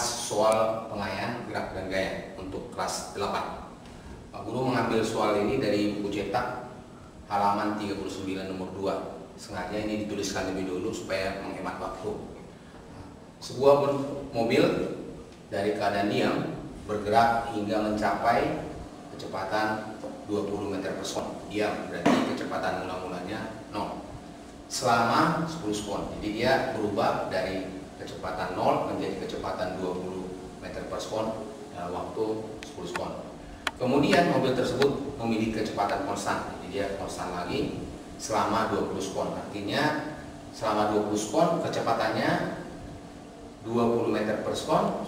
membahas soal pengayaan gerak dan gaya untuk kelas 8. Pak Guru mengambil soal ini dari buku cetak halaman 39 nomor 2. Sengaja ini dituliskan lebih dulu supaya menghemat waktu. Sebuah mobil dari keadaan diam bergerak hingga mencapai kecepatan 20 meter per sekon. Diam berarti kecepatan mula-mulanya 0 selama 10 sekon. Jadi dia berubah dari kecepatan 0 menjadi kecepatan 20 meter per sekon dalam waktu 10 sekon. Kemudian mobil tersebut memiliki kecepatan konstan. Jadi dia konstan lagi selama 20 sekon. Artinya selama 20 sekon kecepatannya 20 meter per sekon,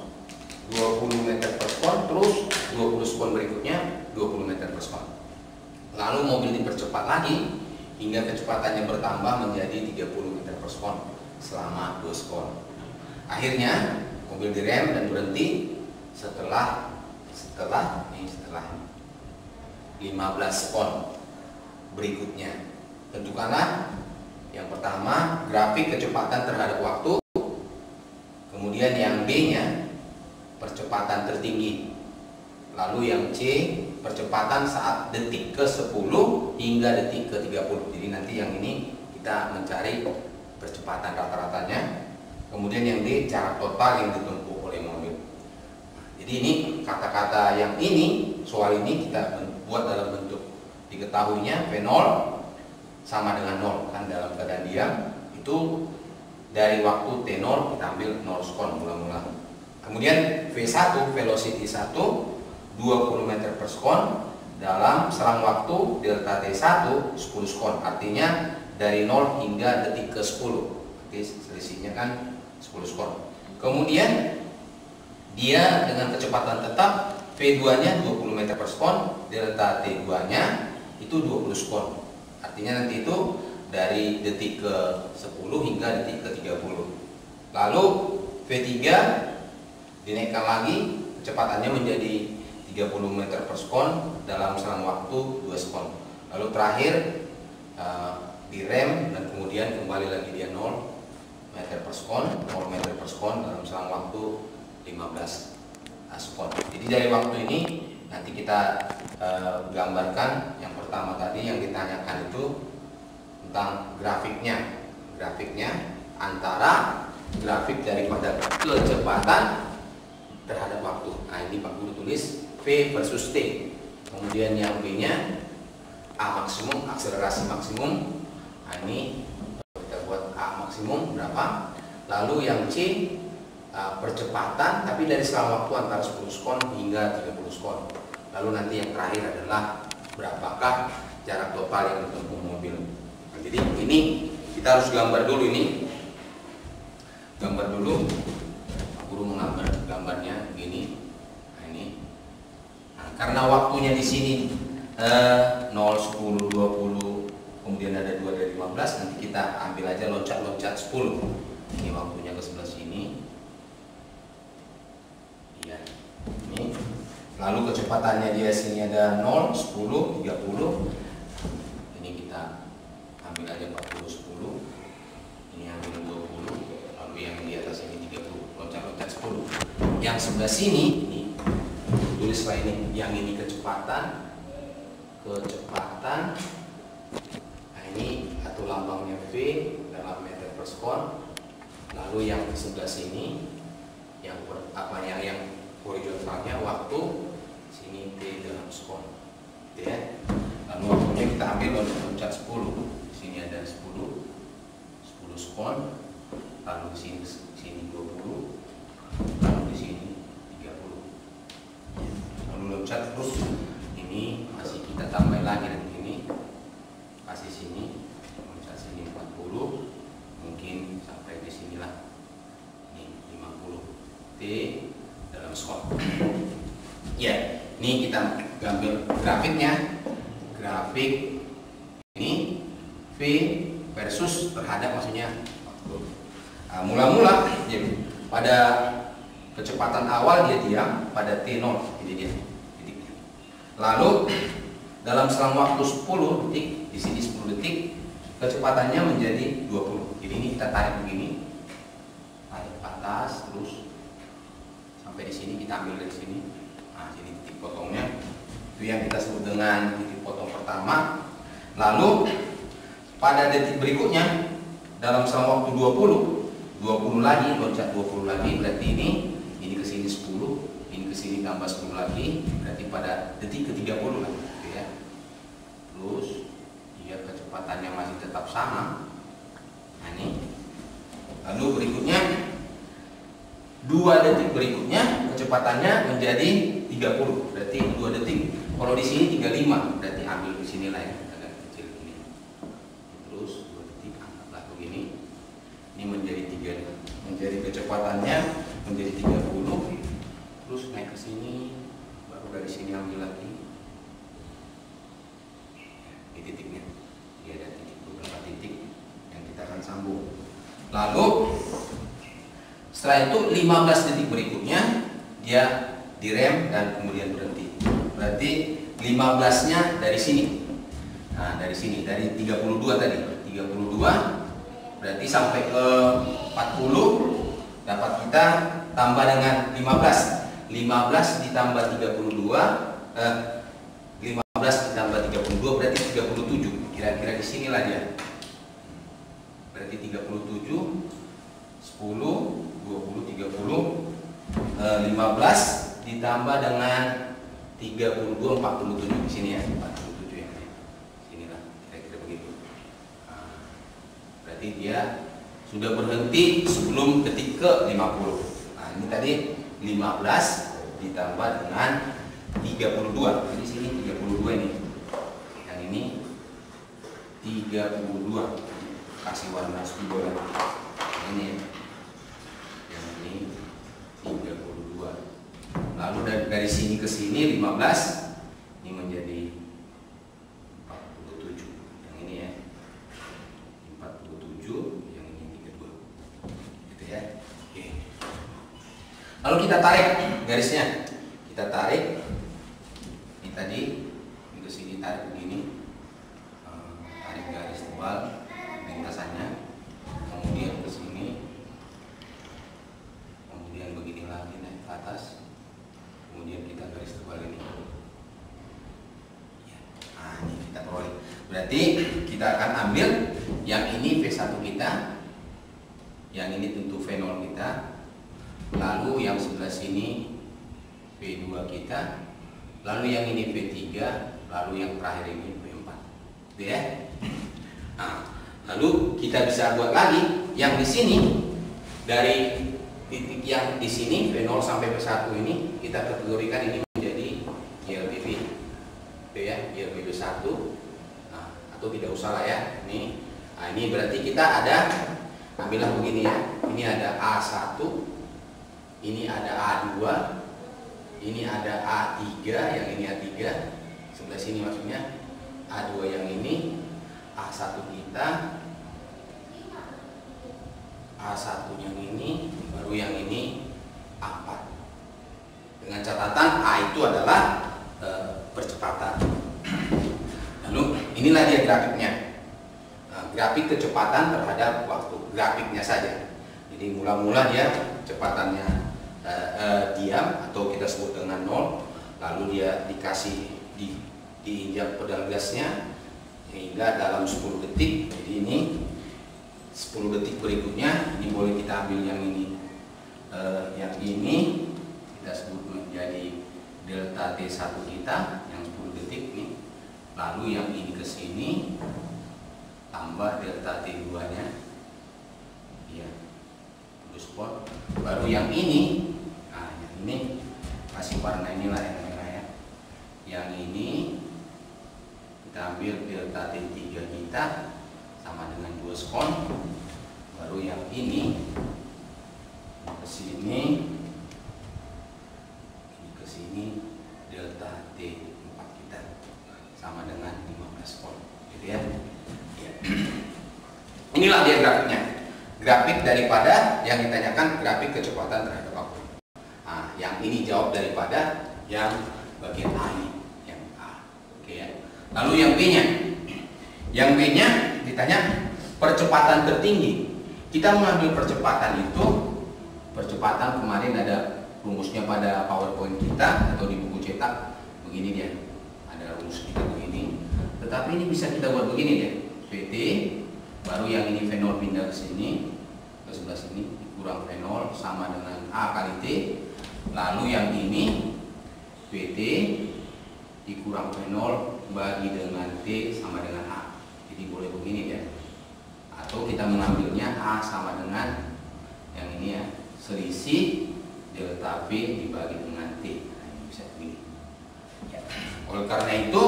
20 meter per sekon, terus 20 sekon berikutnya 20 meter per sekon. Lalu mobil dipercepat lagi hingga kecepatannya bertambah menjadi 30 meter per sekon selama 2 sekon. Akhirnya mobil direm dan berhenti setelah 15 sekon berikutnya. Tentukanlah yang pertama grafik kecepatan terhadap waktu, kemudian yang B-nya percepatan tertinggi, lalu yang C percepatan saat detik ke-10 hingga detik ke-30. Jadi nanti yang ini kita mencari percepatan rata-ratanya. Kemudian yang D jarak total yang ditempuh oleh mobil. Jadi ini kata-kata yang ini, soal ini kita buat dalam bentuk diketahuinya V0 sama dengan 0 kan dalam keadaan diam. Itu dari waktu T0 kita ambil 0 sekon mula-mula. Kemudian V1 velocity 1 20 meter per sekon dalam selang waktu delta T1 10 sekon. Artinya dari 0 hingga detik ke-10. Oke, selisihnya kan 10 sekon. Kemudian dia dengan kecepatan tetap V2-nya 20 meter per sekon, delta T2-nya itu 20 sekon. Artinya nanti itu dari detik ke-10 hingga detik ke-30. Lalu V3 dinaikkan lagi kecepatannya menjadi 30 meter per sekon dalam selang waktu 2 sekon. Lalu terakhir direm dan kemudian kembali lagi dia 0 meter per sekon, 0 meter per sekon dalam selang waktu 15 sekon. Jadi dari waktu ini nanti kita gambarkan yang pertama tadi yang ditanyakan itu tentang grafiknya antara grafik daripada kecepatan terhadap waktu. Nah ini Pak Guru tulis V versus T. Kemudian yang B-nya A maksimum, akselerasi maksimum. Nah ini kita buat A maksimum berapa. Lalu yang C percepatan tapi dari selang waktu antara 10 sekon hingga 30 sekon. Lalu nanti yang terakhir adalah berapakah jarak total yang ditempuh mobil. Nah, jadi ini kita harus gambar dulu ini. Gambar dulu. Pak Guru menggambar gambarnya begini. Nah, ini. Nah, karena waktunya di sini 0, 10, 20, kemudian ada 2 dari 15, nanti kita ambil aja loncat-loncat 10. Ini waktunya ke sebelah sini. Iya. Ini. Lalu kecepatannya dia sini ada 0, 10, 30. Ini kita ambil aja 40, 10. Ini ambil 20. Lalu yang di atas ini 30. Loncat-loncat 10. Yang sebelah sini, ini tulislah ini. Yang ini kecepatan. Nah ini atau lambangnya V dalam meter per sekon. Lalu yang di sebelah sini yang horizontalnya waktu, sini T dalam sekon, ya. Lalu waktunya kita ambil loncat 10. Di sini ada 10 sekon. Lalu di sini 20. Lalu di sini 30. Lalu loncat terus. Ini masih kita tambah lagi dan ini kasih sini, loncat sini 40. Mungkin sampai di sinilah. Ini 50 T dalam sekon. Ya, ini kita gambar grafiknya. Grafik ini V versus terhadap maksudnya waktu. Nah, mula-mula ya, pada kecepatan awal dia diam pada T0. Ini dia. Lalu dalam selang waktu 10 detik, di sini 10 detik, kecepatannya menjadi 20. Jadi ini kita tarik begini, tarik ke atas, terus sini, kita ambil dari sini. Nah, jadi titik potongnya itu yang kita sebut dengan titik potong pertama. Lalu pada detik berikutnya dalam selang waktu 20 lagi, loncat 20 lagi, berarti ini ke sini 10, ini ke sini tambah 10 lagi, berarti pada detik ke-30 lah, gitu ya. Terus dia kecepatannya masih tetap sama. Nah, ini. Lalu berikutnya 2 detik berikutnya kecepatannya menjadi 30, berarti 2 detik. Kalau di sini 35, berarti ambil di sini lah ya, agak kecil ini. Terus 2 detik anggaplah begini. Ini menjadi 3, menjadi kecepatannya menjadi 30. Terus naik ke sini, baru dari sini ambil lagi. Di titiknya, dia ada titik, beberapa titik yang kita akan sambung. Lalu setelah itu 15 detik berikutnya dia direm dan kemudian berhenti. Berarti 15-nya dari sini. Nah, dari sini, dari 32 tadi. 32 berarti sampai ke 40 dapat kita tambah dengan 15. 15 ditambah 32 15 ditambah 32 berarti 37. Kira-kira di sinilah dia. Berarti 37 10 20 30 15 ditambah dengan 32 47 di sini ya. 47 ya. Sinilah kira-kira begitu. Nah, berarti dia sudah berhenti sebelum detik ke 50. Nah, ini tadi 15 ditambah dengan 32. Jadi sini 32 ini. Yang ini 32. Kasih warna spidol ini ya. Yang ini 32. Lalu dari sini ke sini 15. Ini menjadi 47. Yang ini ya. 47, yang ini 32. Gitu ya. Oke. Lalu kita tarik garisnya. Kita tarik. Ini tadi ini ke sini tarik begini. Tarik garis tebal lintasannya, kemudian ke sini, kemudian begini lagi naik ke atas, kemudian kita garis tebal ini. Nah, ini kita peroleh. Berarti kita akan ambil yang ini V1 kita, yang ini tentu V0 kita, lalu yang sebelah sini V2 kita, lalu yang ini V3, lalu yang terakhir ini V4. Gitu ya. Nah, lalu kita bisa buat lagi yang di sini dari titik yang di sini V0 sampai V1 ini kita kategorikan ini menjadi YLBB, itu ya, YLBB 1. Nah, atau tidak usah lah ya. Nah, ini berarti kita ada, ambillah begini ya. Ini ada A1, ini ada A2, ini ada A3, yang ini A3, sebelah sini maksudnya A2 yang ini, A1 kita, A1 yang ini, baru yang ini A4. Dengan catatan A itu adalah percepatan. Lalu inilah dia grafiknya. Grafik kecepatan terhadap waktu, grafiknya saja. Jadi mula-mula dia kecepatannya diam atau kita sebut dengan 0, lalu dia dikasih diinjak pedal gasnya hingga dalam 10 detik. Jadi ini 10 detik berikutnya ini boleh kita ambil yang ini, yang ini kita sebut menjadi delta T1 kita yang 10 detik nih. Lalu yang ini ke sini tambah delta T2 nya ya, plus spot. Baru yang ini, nah yang ini kasih warna inilah yang merah ya. Yang ini kita ambil delta T3 kita sama dengan 2 skon. Baru yang ini ke sini, ini ke sini delta T4 kita sama dengan 15 skon, gitu ya. Inilah dia grafiknya. Grafik daripada yang ditanyakan grafik kecepatan terhadap waktu. Nah, yang ini jawab daripada yang bagian A ini, yang A. Oke ya. Lalu yang B-nya. Yang B-nya ditanya percepatan tertinggi. Kita mengambil percepatan itu, percepatan kemarin ada rumusnya pada pada PowerPoint kita atau di buku cetak begini dia. Ada rumus kita begini. Tetapi ini bisa kita buat begini dia. PT baru yang ini fenol pindah ke sini, ke sebelah sini, kurang fenol sama dengan A kali T. Lalu yang ini PT dikurang fenol bagi dengan T sama dengan A. Jadi boleh begini ya. Atau kita mengambilnya A sama dengan yang ini ya, selisih delta V dibagi dengan T. Nah, ini bisa begini. Ya. Oleh karena itu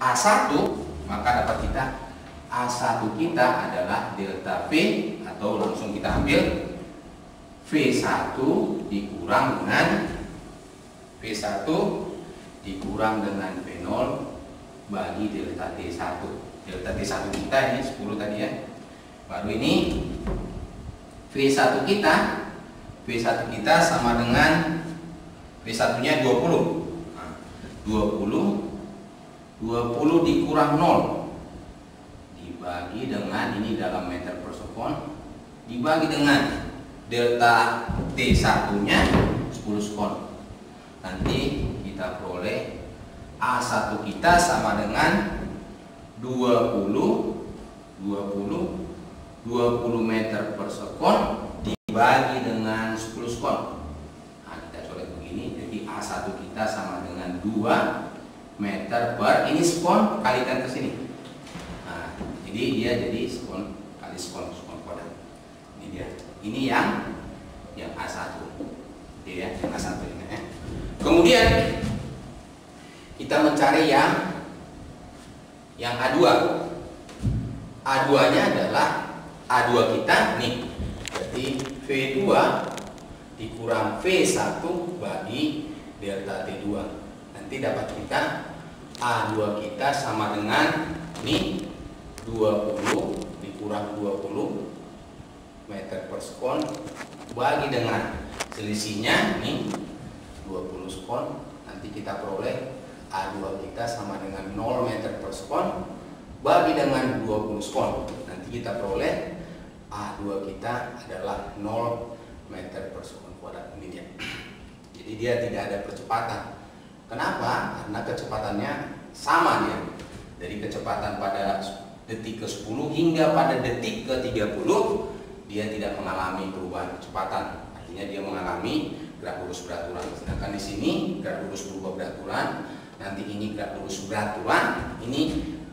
A1 maka dapat kita A1 kita adalah delta V, atau langsung kita ambil V1 dikurang dengan V1 dikurang dengan V0 bagi delta T1. Delta T1 kita ini 10 tadi ya. Baru ini V1 kita sama dengan V1 nya 20. Nah, 20 dikurang 0 dibagi dengan ini dalam meter per sekon dibagi dengan delta T1 nya 10 sekon. Nanti kita peroleh A1 kita sama dengan 20 meter per sekon dibagi dengan 10 sekon. Nah, kita coret begini. Jadi A1 kita sama dengan 2 meter per, ini sekon kalikan ke sini. Nah, jadi dia jadi sekon kali sekon kuadrat. Ini dia. Ini yang A1. Oke ya, yang A1 ini ya. Kemudian kita mencari yang A2. A2-nya adalah A2 kita nih. Berarti V2 dikurang V1 bagi delta T2. Nanti dapat kita A2 kita sama dengan nih 20 dikurang 20 meter per sekon bagi dengan selisihnya nih 20 sekon. Nanti kita peroleh A2 kita sama dengan 0 meter per sekon bagi dengan 20 sekon. Nanti kita peroleh A2 kita adalah 0 meter per sekon kuadrat. Ini dia. Jadi dia tidak ada percepatan. Kenapa? Karena kecepatannya sama dia. Dari kecepatan pada detik ke-10 hingga pada detik ke-30 dia tidak mengalami perubahan kecepatan. Artinya dia mengalami gerak lurus beraturan. Sedangkan di sini gerak lurus berubah beraturan. Nanti ini gerak lurus beraturan. Ini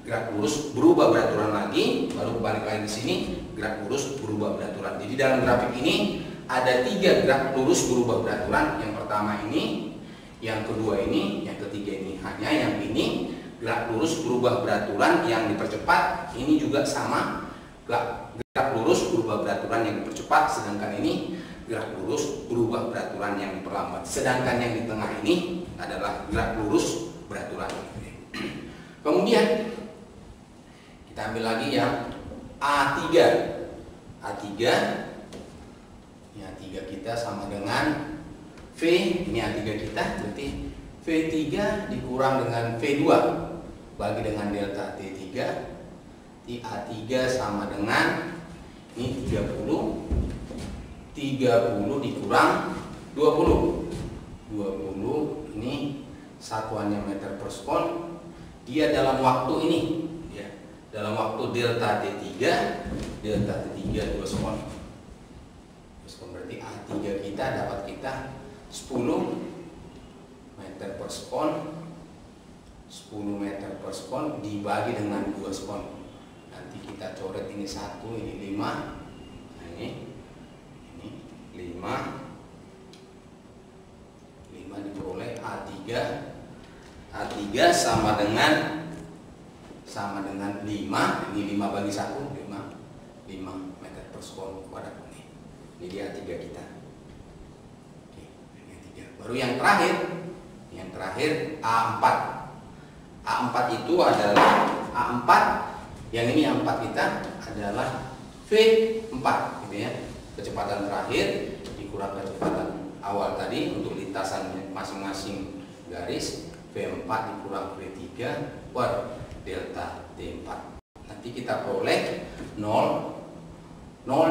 gerak lurus berubah beraturan lagi, baru balik lagi ke sini gerak lurus berubah beraturan. Jadi dalam grafik ini ada 3 gerak lurus berubah beraturan. Yang pertama ini, yang kedua ini, yang ketiga ini. Hanya yang ini gerak lurus berubah beraturan yang dipercepat. Ini juga sama, gerak lurus berubah beraturan yang dipercepat. Sedangkan ini gerak lurus berubah beraturan yang diperlambat. Sedangkan yang di tengah ini adalah gerak lurus beraturan. Kemudian kita ambil lagi yang A3. Ini A3 kita sama dengan V, ini A3 kita, berarti V3 dikurang dengan V2 bagi dengan delta T3. Di A3 sama dengan ini 30 dikurang 20 ini satuannya meter per sekon. Dia dalam waktu ini ya, dalam waktu delta T3 2 sekon. Berarti A3 kita dapat kita 10 meter per sekon, 10 meter per sekon dibagi dengan 2 sekon. Nanti kita coret ini 1, ini 5. Nah, ini 5 diperoleh A3 sama dengan 5. Ini 5 bagi 1, 5 meter per sekon kuadrat. Ini dia A3 kita. Oke, ini A3. Baru yang terakhir A4. A4 itu adalah A4, yang ini A4 kita adalah V4 gitu ya. Kecepatan terakhir dikurang kecepatan awal tadi untuk lintasan masing-masing garis. V4 dikurang V3 per delta T4. Nanti kita peroleh 0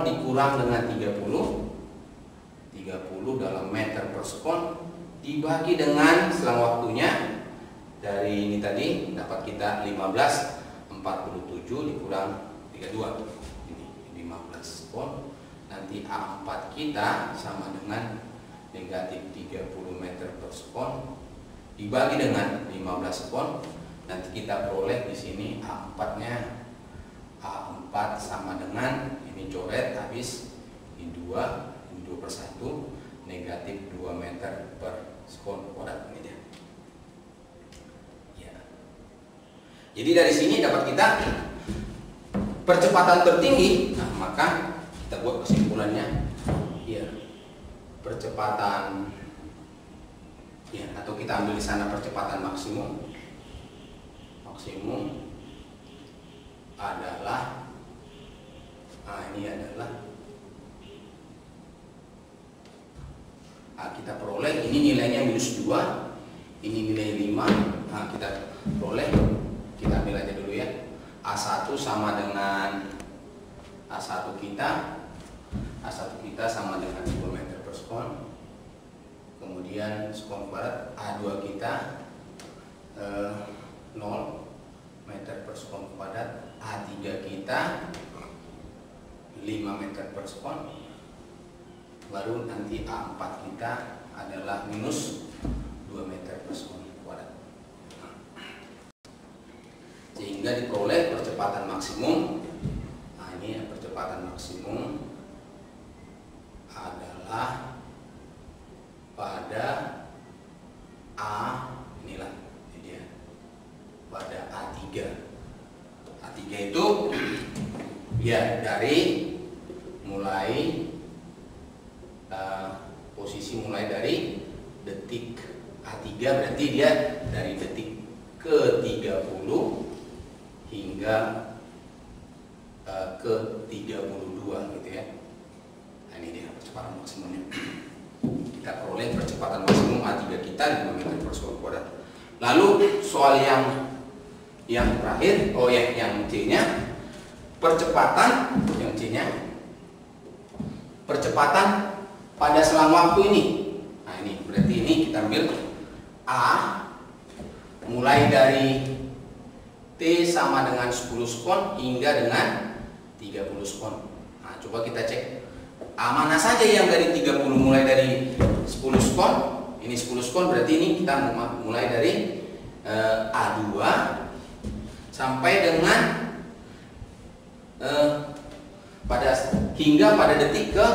dikurang dengan 30 dalam meter per sekon dibagi dengan selang waktunya. Dari ini tadi dapat kita 1547 dikurang 32. Ini 15 sekon. Nanti A4 kita sama dengan negatif 30 meter per sekon dibagi dengan 15 sekon. Nanti kita peroleh di sini A4-nya. A4 sama dengan ini coret habis ini 2 per 1 negatif 2 meter per sekon kuadrat ini dia. Ya. Jadi dari sini dapat kita percepatan tertinggi. Nah, maka kita buat kesimpulannya ya percepatan ya, atau kita ambil di sana percepatan maksimum adalah ini adalah kita peroleh ini nilainya -2, ini nilai 5. Nah, kita peroleh, kita ambil aja dulu ya. A1 sama dengan A1 kita sama dengan 2 meter per sekon. Kemudian sekon kuadrat A2 kita 0 meter per sekon kuadrat. A3 kita 5 meter per sekon. Baru nanti A4 kita adalah -2 meter per sekon kuadrat. Sehingga diperoleh percepatan maksimum. Nah, ini percepatan maksimum adalah pada inilah dia, pada A3. A3 itu ya dari mulai posisi mulai dari detik A3, berarti dia dari detik ke-30 hingga ke-32 gitu ya. Nah, ini dia percepatan maksimumnya. Kita peroleh percepatan maksimum A3 kita 5 meter per sekon kuadrat. Lalu soal yang terakhir, yang C-nya percepatan, yang C-nya percepatan pada selang waktu ini. Nah, ini berarti ini kita ambil A mulai dari T sama dengan 10 sekon hingga dengan 30 sekon. Nah, coba kita cek A mana saja yang dari 30 mulai dari 10 sekon. Ini 10 sekon berarti ini kita mulai dari A2 sampai dengan hingga pada detik ke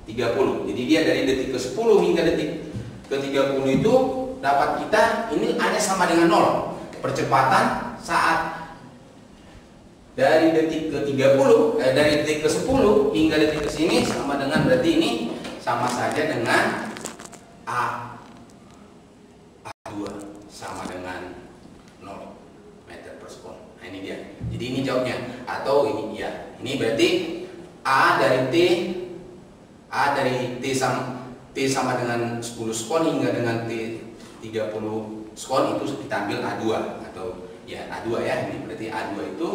30. Jadi dia dari detik ke 10 hingga detik ke 30 itu dapat kita ini hanya sama dengan 0. Percepatan saat dari detik ke 30 dari detik ke 10 hingga detik ke sini sama dengan, berarti ini sama saja dengan A2 sama dengan 0 meter per sekon. Nah, ini dia. Jadi ini jawabnya, atau ini ya. Ini berarti A dari T sama dengan 10 sekon hingga dengan T 30 sekon itu kita ambil A2 atau ya A2 ya. Ini berarti A2 itu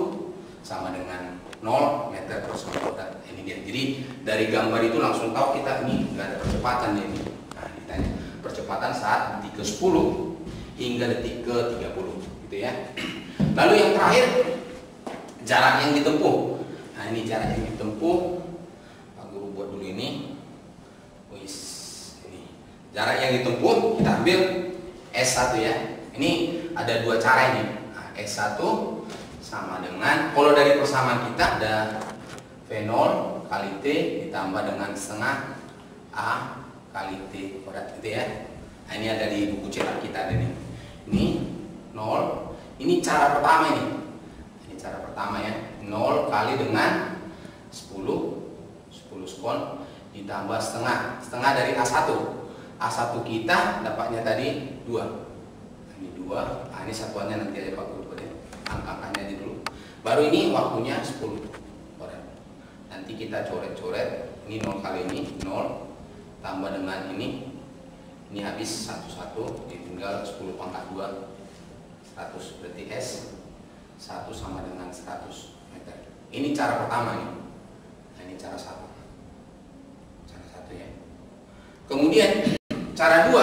sama dengan 0 meter per sekon kuadrat. Ini dia. Jadi dari gambar itu langsung tahu kita ini nggak ada percepatan ini. Nah, ditanya percepatan saat detik ke 10 hingga detik ke 30 gitu ya. Lalu yang terakhir jarak yang ditempuh. Nah, ini jarak yang ditempuh. Pak Guru buat dulu ini. Ini jarak yang ditempuh kita ambil S1 ya. Ini ada dua cara ini. Nah, S1 sama dengan, kalau dari persamaan kita ada V0 kali T ditambah dengan setengah A kali T kuadrat gitu ya. Nah, ini ada di buku cetak kita ada nih. Ini 0. Ini cara pertama ini. Ini cara pertama ya. 0 kali dengan 10 sekon ditambah setengah. Setengah dari A1. A1 kita dapatnya tadi 2. Ini 2. Nah, ini satuannya nanti aja Pak Guru ya. Angka-angkanya aja dulu. Baru ini waktunya 10. Nanti kita coret-coret. Ini 0 kali ini 0 tambah dengan ini habis 1 tinggal 10 pangkat 2 100, berarti S 1 sama dengan 100 meter. Ini cara pertama nih. Nah, ini cara 1 ya. Kemudian cara 2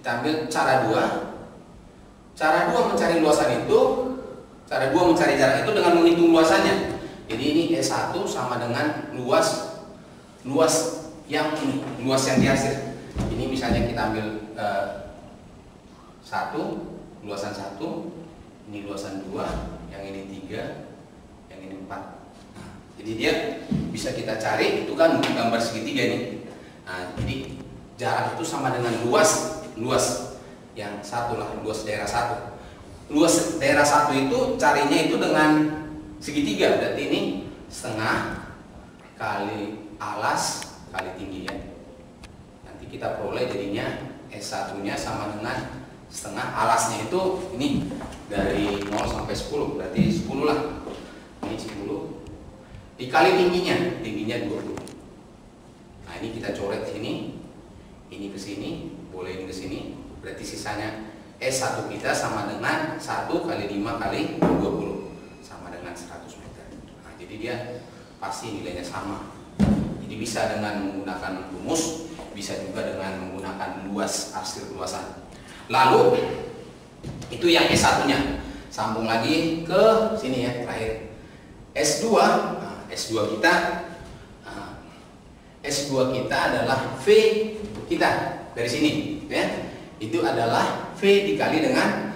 Kita ambil cara 2. Cara 2 mencari luasan itu, cara 2 mencari jarak itu dengan menghitung luasannya. Jadi ini S1 sama dengan luas yang dihasil. Ini misalnya kita ambil 1, luasan 1, ini luasan 2, yang ini 3, yang ini 4. Nah, jadi dia bisa kita cari, itu kan gambar segitiga nih. Nah, jadi jarak itu sama dengan luas yang satu lah, luas daerah 1. Luas daerah 1 itu carinya itu dengan segitiga, berarti ini setengah kali alas kali tinggi ya. Nanti kita peroleh jadinya S1 nya sama dengan setengah, alasnya itu ini dari 0 sampai 10, berarti 10 lah. Ini 10 dikali tingginya 20. Nah, ini kita coret sini, ini ke sini, boleh ini ke sini, berarti sisanya S1 kita sama dengan 1 kali 5 kali 20 sama dengan 100 meter. Nah, jadi dia pasti nilainya sama. Jadi bisa dengan menggunakan rumus, bisa juga dengan menggunakan hasil luasan. Lalu itu yang S1 nya. Sambung lagi ke sini ya, terakhir S2. Nah, S2 kita adalah V kita dari sini ya. Itu adalah V dikali dengan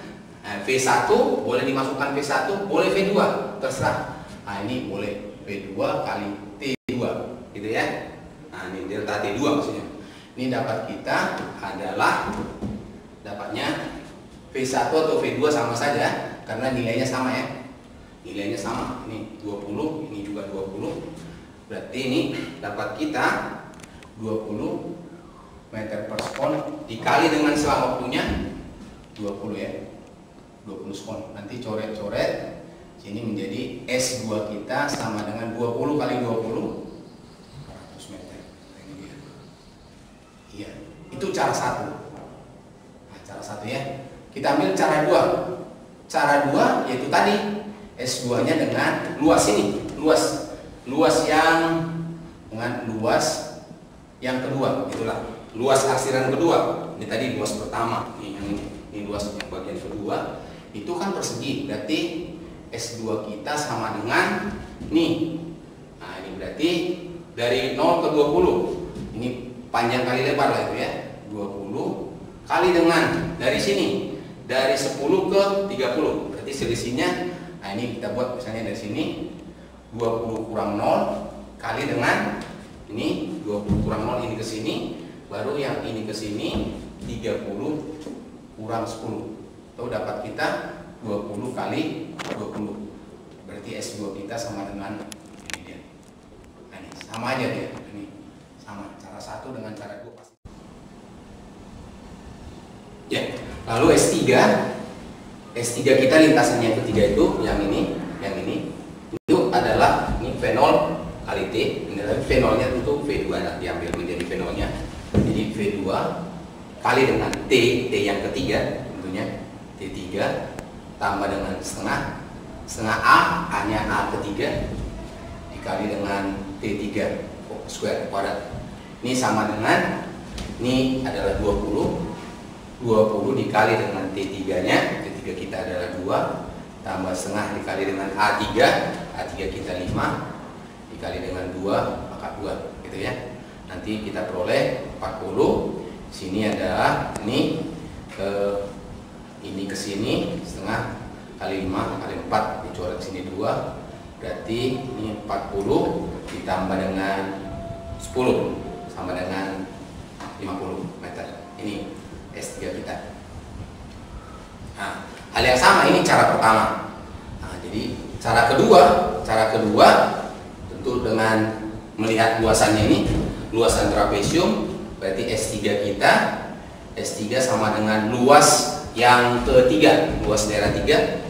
V1, boleh dimasukkan V1, boleh V2, terserah. Nah, ini boleh V2 kali T2 gitu ya. Nah, ini delta T2 maksudnya. Ini dapat kita adalah dapatnya V1 atau V2 sama saja karena nilainya sama ya. Nilainya sama. Ini 20, ini juga 20. Berarti ini dapat kita 20 meter per sekon dikali dengan selang waktunya 20 ya. 20 sekon. Nanti coret-coret sini menjadi S2 kita sama dengan 20 kali 20 100 meter. Ini dia. Iya, itu cara 1. Nah, cara 1 ya. Kita ambil cara 2. Cara 2 yaitu tadi S2 nya dengan luas ini, luas yang dengan luas yang kedua, itulah luas arsiran kedua. Ini tadi luas pertama, ini luas yang bagian kedua. Itu kan persegi, berarti S2 kita sama dengan nih. Nah, ini berarti dari 0 ke 20. Ini panjang kali lebar lah itu ya. 20 kali dengan dari sini, dari 10 ke 30. Berarti selisihnya, nah ini kita buat misalnya dari sini 20 kurang 0 kali dengan ini 20 kurang 0 ini ke sini, baru yang ini ke sini 30 kurang 10. Itu dapat kita 20 kali 20. Berarti S2 kita sama dengan ini dia. Nah, ini sama aja dia. Ini sama cara 1 dengan cara 2 pasti. Ya, lalu S3 kita lintasan yang ketiga itu yang ini itu adalah ini fenol kali T. Ini fenolnya tentu V2 nah, diambil menjadi fenolnya. Jadi V2 kali dengan T yang ketiga tentunya T3 tambah dengan setengah A nya A ketiga dikali dengan T3 square kuadrat. Ini sama dengan ini adalah 20 dikali dengan T3 nya, T3 kita adalah 2 tambah setengah dikali dengan A3 kita 5 dikali dengan 2 maka 2 gitu ya. Nanti kita peroleh 40. Sini ada ini ke sini setengah kali 5 kali 4 dicoret sini 2, berarti ini 40 ditambah dengan 10 sama dengan 50 meter. Ini S3 kita. Nah, hal yang sama ini cara pertama. Nah, jadi cara kedua tentu dengan melihat luasannya ini, luasan trapesium, berarti S3 kita, S3 sama dengan luas yang ketiga, luas daerah 3.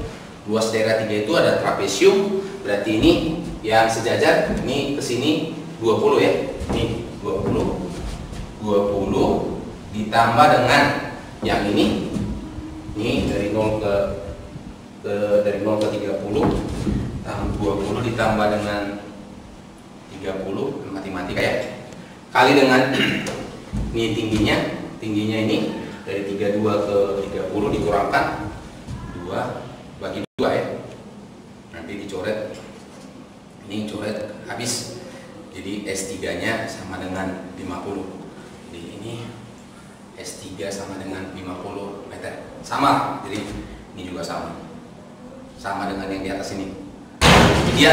Luas daerah 3 itu ada trapesium, berarti ini yang sejajar, ini ke sini 20 ya. Ini 20 ditambah dengan yang ini dari 0 ke 30, 20 ditambah dengan 30 matematika ya, kali dengan ini tingginya ini dari 32 ke 30 dikurangkan 2 bagi 2 ya. Nanti dicoret, ini coret habis. Jadi S3 nya sama dengan 50. Jadi ini S3 sama dengan 50 meter. Sama, jadi ini juga sama dengan yang di atas ini. Dia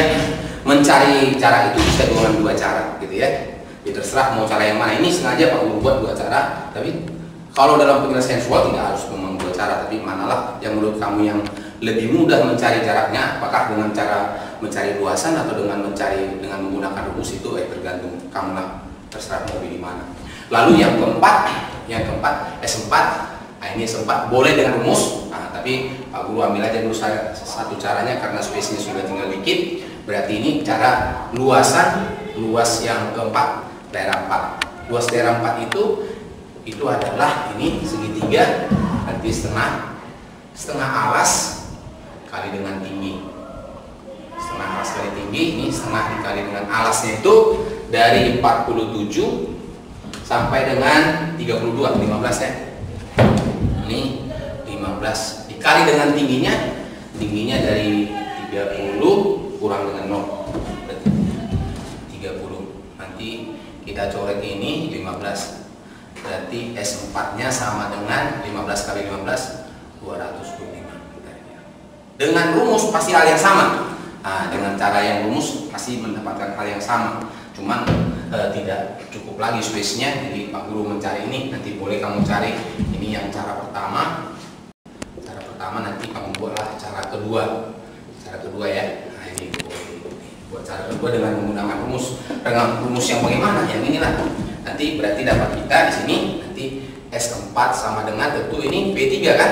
mencari cara itu bisa dengan 2 cara gitu ya. Ya terserah mau cara yang mana. Ini sengaja Pak Guru buat 2 cara, tapi kalau dalam penyelesaian soal tidak harus memang 2 cara, tapi manalah yang menurut kamu yang lebih mudah mencari jaraknya, apakah dengan cara mencari luasan atau dengan menggunakan rumus itu tergantung kamu lah, terserah mau pilih mana. Lalu yang keempat S4. Nah, ini S4 boleh dengan rumus. Nah, tapi Pak Guru ambil aja dulu satu caranya karena space-nya sudah tinggal dikit. Berarti ini cara luas yang keempat, daerah 4. Luas daerah 4 itu adalah ini segitiga, nanti setengah alas kali dengan tinggi. Setengah alas kali tinggi, ini setengah dikali dengan alasnya itu dari 47 sampai dengan 32, 15 ya. Ini 15 dikali dengan tingginya dari 30 kurang dengan 0. Berarti 30. Nanti kita coret ini 15. Berarti S4-nya sama dengan 15 kali 15, 225. Dengan rumus pasti hal yang sama. Nah, dengan cara yang rumus pasti mendapatkan hal yang sama. Cuman tidak cukup lagi space-nya, jadi Pak Guru mencari ini. Nanti boleh kamu cari ini yang cara pertama. Cara pertama nanti kamu buatlah cara kedua. Cara kedua ya. Nah, ini buat cara kedua dengan menggunakan rumus. Dengan rumus yang bagaimana? Yang inilah. Nanti berarti dapat kita di sini nanti S4 sama dengan tentu ini V3 kan?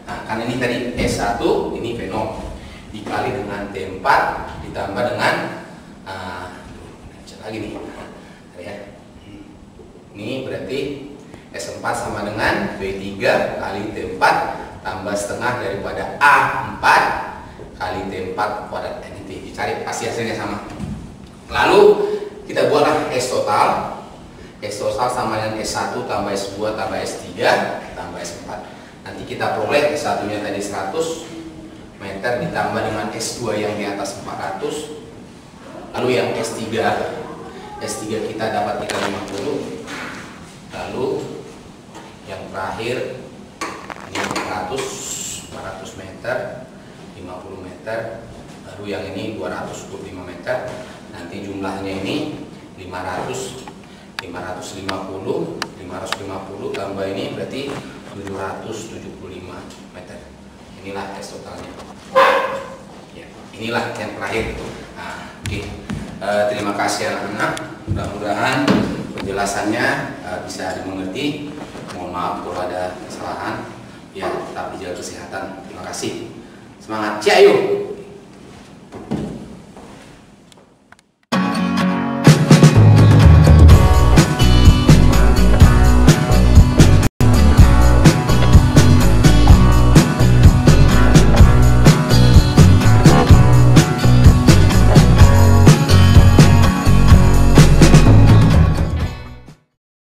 Nah, kan ini tadi S1, ini V0 dikali dengan T4 ditambah dengan lagi nih. Ya. Ini berarti S4 sama dengan V3 kali T4 tambah setengah daripada A4 kali T4 kuadrat. Ini dicari pasti hasilnya sama. Lalu kita buatlah S total. S total sama dengan S1 tambah S2 tambah S3 tambah S4. Nanti kita peroleh S1 nya tadi 100 meter ditambah dengan S2 yang di atas 400. Lalu yang S3 kita dapat 350. Lalu yang terakhir ini 400 meter, 50 meter. Lalu yang ini 225 meter. Nanti jumlahnya ini 550 tambah ini berarti 775 meter. Inilah S totalnya. Ya, inilah yang terakhir. Nah, oke. Terima kasih anak-anak. Mudah-mudahan penjelasannya bisa dimengerti. Mohon maaf kalau ada kesalahan. Ya, tetap dijaga kesehatan. Terima kasih. Semangat, ciao.